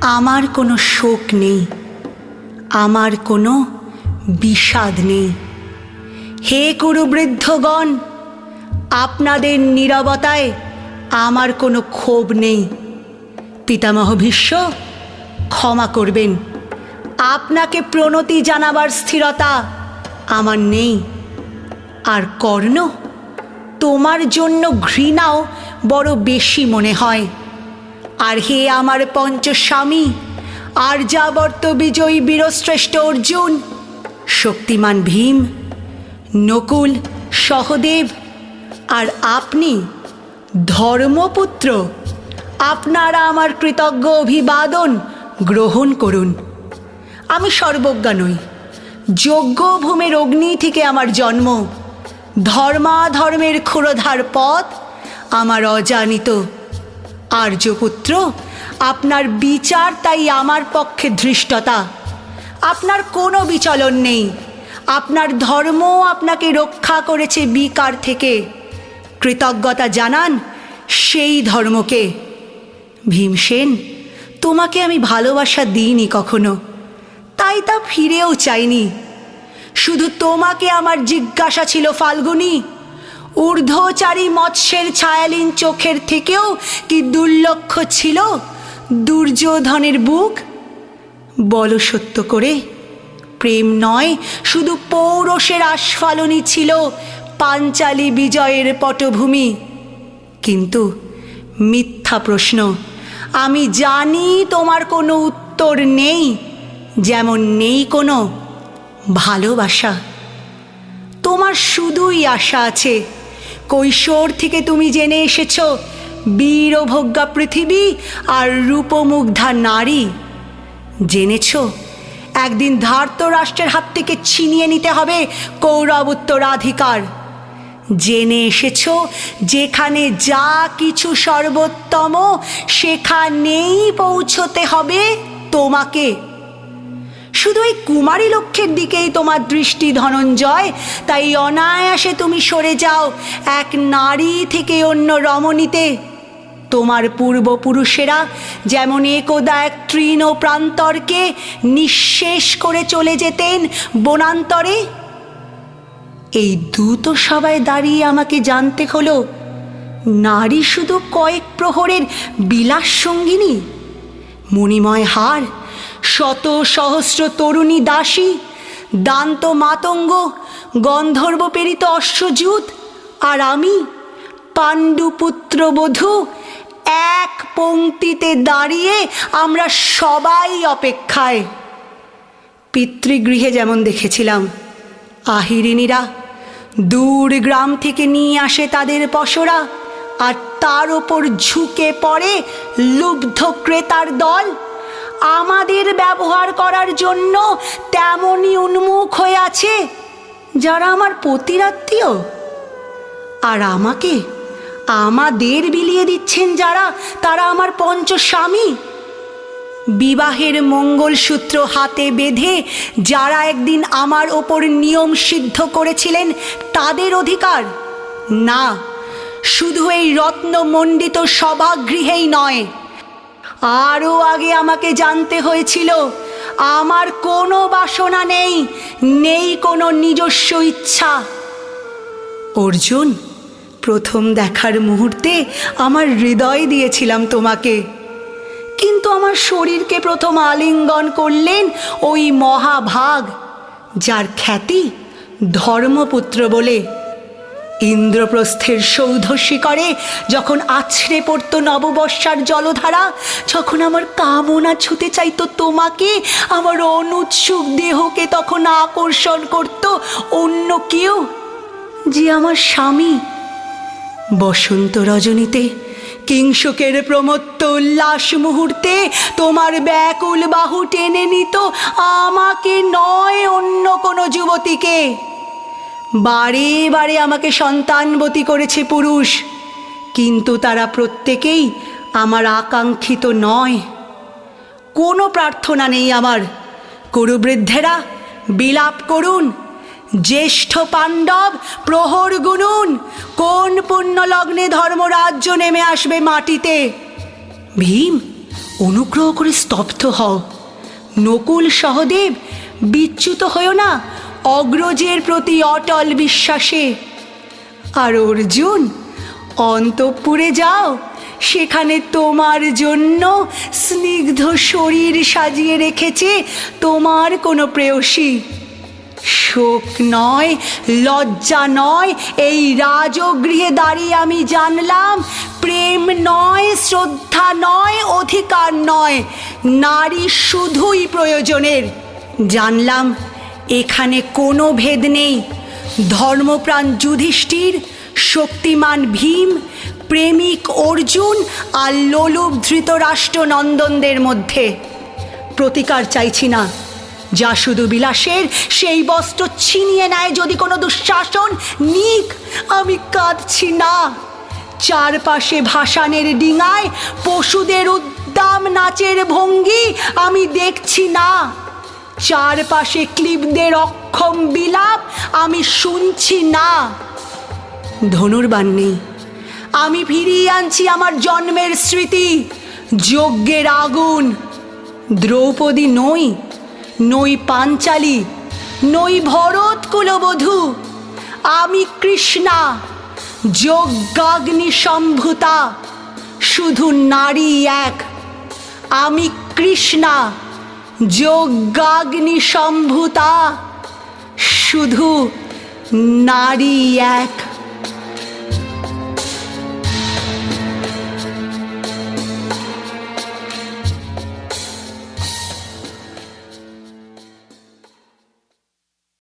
আমার কোনো শোক নেই, আমার কোনো বিষাদ নেই। হে কুরুবৃদ্ধগণ, আপনাদের নীরবতায় আমার কোনো ক্ষোভ নেই। পিতামহ ভীষ্ম, ক্ষমা করবেন, আপনাকে প্রণতি জানাবার স্থিরতা আমার নেই। আর কর্ণ, তোমার জন্য ঘৃণাও বড় বেশি মনে হয়। আর হে আমার পঞ্চস্বামী, আর্যাবর্ত বিজয়ী বীরশ্রেষ্ঠ অর্জুন, শক্তিমান ভীম, নকুল, সহদেব আর আপনি ধর্মপুত্র, আপনারা আমার কৃতজ্ঞ অভিবাদন গ্রহণ করুন। আমি সর্বজ্ঞা নই, যজ্ঞভূমের অগ্নি থেকে আমার জন্ম। ধর্মাধর্মের ক্ষুরধার পথ আমার অজানিত। আর্যপুত্র, আপনার বিচার তাই আমার পক্ষে ধৃষ্টতা। আপনার কোনো বিচলন নেই। আপনার ধর্ম আপনাকে রক্ষা করেছে বিকার থেকে। কৃতজ্ঞতা জানান সেই ধর্মকে। ভীমসেন, তোমাকে আমি ভালোবাসা দিইনি কখনো, তাই তা ফিরেও চাইনি। শুধু তোমাকে আমার জিজ্ঞাসা ছিল ফাল্গুনী, ঊর্ধ্বচারী মৎস্যের ছায়ালীন চোখের থেকেও কি দুর্লক্ষ ছিল দুর্যোধনের বুক? বলো সত্য করে, প্রেম নয় শুধু পৌরষের আস্ফালনই ছিল পাঞ্চালী বিজয়ের পটভূমি? কিন্তু মিথ্যা প্রশ্ন। আমি জানি তোমার কোনো উত্তর নেই, যেমন নেই কোনো ভালোবাসা। তোমার শুধুই আশা আছে। কৈশোর থেকে তুমি জেনে এসেছ বীরভোগ্যা পৃথিবী আর রূপমুগ্ধা নারী। জেনেছ একদিন ধার্তরাষ্ট্রের হাত থেকে ছিনিয়ে নিতে হবে কৌরব উত্তরাধিকার। জেনে এসেছ যেখানে যা কিছু সর্বোত্তম সেখানেই পৌঁছতে হবে তোমাকে। শুধু এই কুমারী লক্ষ্যের দিকেই তোমার দৃষ্টি ধনঞ্জয়, তাই অনায়াসে তুমি সরে যাও এক নারী থেকে অন্য রমণীতে। তোমার পূর্বপুরুষেরা যেমন একদা এক তৃণ প্রান্তরকে নিঃশেষ করে চলে যেতেন বনান্তরে, এই দ্রুত সভায় দাঁড়িয়ে আমাকে জানতে হলো নারী শুধু কয়েক প্রহরের বিলাস সঙ্গিনী। মণিময় হার, শত সহস্র তরুণী দাসী, দান্ত মাতঙ্গ, গন্ধর্ব প্রেরিত অশ্বযুত, আর আমি পাণ্ডুপুত্র বধূ, এক পংক্তিতে দাঁড়িয়ে আমরা সবাই অপেক্ষায়। পিতৃগৃহে যেমন দেখেছিলাম আহিরিনীরা দূর গ্রাম থেকে নিয়ে আসে তাদের পসরা, আর তার ওপর ঝুঁকে পড়ে লুব্ধ ক্রেতার দল, আমাদের ব্যবহার করার জন্য তেমনই উন্মুখ হয়ে আছে যারা আমার পতিরাত্মীয়। আর আমাদের বিলিয়ে দিচ্ছেন যারা, তারা আমার পঞ্চস্বামী। বিবাহের মঙ্গলসূত্র হাতে বেঁধে যারা একদিন আমার ওপর নিয়ম সিদ্ধ করেছিলেন তাদের অধিকার না, শুধু এই রত্নমণ্ডিত সভাগৃহেই নয়, আরও আগে আমাকে জানতে হয়েছিল আমার কোনো বাসনা নেই, নেই কোনো নিজস্ব ইচ্ছা। অর্জুন, প্রথম দেখার মুহূর্তে আমার হৃদয় দিয়েছিলাম তোমাকে, কিন্তু আমার শরীরকে প্রথম আলিঙ্গন করলেন ওই মহাভাগ যার খ্যাতি ধর্মপুত্র বলে। ইন্দ্রপ্রস্থের সৌধ শিখরে যখন আছড়ে পড়তো নববর্ষার জলধারা, যখন আমার কামনা ছুতে চাইতো তোমাকে, আমার অনুৎসুক দেহকে তখন আকর্ষণ করত অন্য কেউ, যে আমার স্বামী। বসন্ত রজনীতে, কিংসুকের প্রমত্ত উল্লাস মুহূর্তে তোমার ব্যাকুল বাহু টেনে নিত আমাকে নয় অন্য কোনো যুবতীকে। বারে বারে আমাকে সন্তানবতী করেছে পুরুষ, কিন্তু তারা প্রত্যেকেই আমার আকাঙ্ক্ষিত নয়। কোনো প্রার্থনা নেই আমার। কুরুবৃদ্ধেরা বিলাপ করুন, জ্যেষ্ঠ পাণ্ডব প্রহর গুনুন, কোন পুণ্যলগ্নে ধর্মরাজ্য নেমে আসবে মাটিতে। ভীম, অনুগ্রহ করে স্তব্ধ হও। নকুল সহদেব, বিচ্যুত হও না অগ্রজের প্রতি অটল বিশ্বাসে। আর অর্জুন, অন্তঃপুরে যাও, সেখানে তোমার জন্য স্নিগ্ধ শরীর সাজিয়ে রেখেছে তোমার কোনো প্রেয়সী। শোক নয়, লজ্জা নয়, এই রাজগৃহে দাঁড়িয়ে আমি জানলাম প্রেম নয়, শ্রদ্ধা নয়, অধিকার নয়, নারী শুধুই প্রয়োজনের। জানলাম এখানে কোনো ভেদ নেই। ধর্মপ্রাণ যুধিষ্ঠির, শক্তিমান ভীম, প্রেমিক অর্জুন আর লোলুপ ধৃতরাষ্ট্র নন্দনদের মধ্যে। প্রতিকার চাইছি না। যা শুধু বিলাসের, সেই বস্ত্র ছিনিয়ে নেয় যদি কোনো দুঃশাসন, নিক। আমি কাঁদছি না। চারপাশে ভাসানের ডিঙায় পশুদের উদ্দাম নাচের ভঙ্গি আমি দেখছি না। চারপাশে ক্লীবদের অক্ষম বিলাপ আমি শুনছি না। ধনুর্বাণ নেই। আমি ফিরিয়ে আনছি আমার জন্মের স্মৃতি, যজ্ঞের আগুন। দ্রৌপদী নই, নই পাঞ্চালী, নই ভরত কুলবধূ। আমি কৃষ্ণা, যজ্ঞাগ্নি সম্ভূতা, শুধু নারী এক। আমি কৃষ্ণা, যজ্ঞাগ্নি সম্ভূতা, শুধু নারী এক।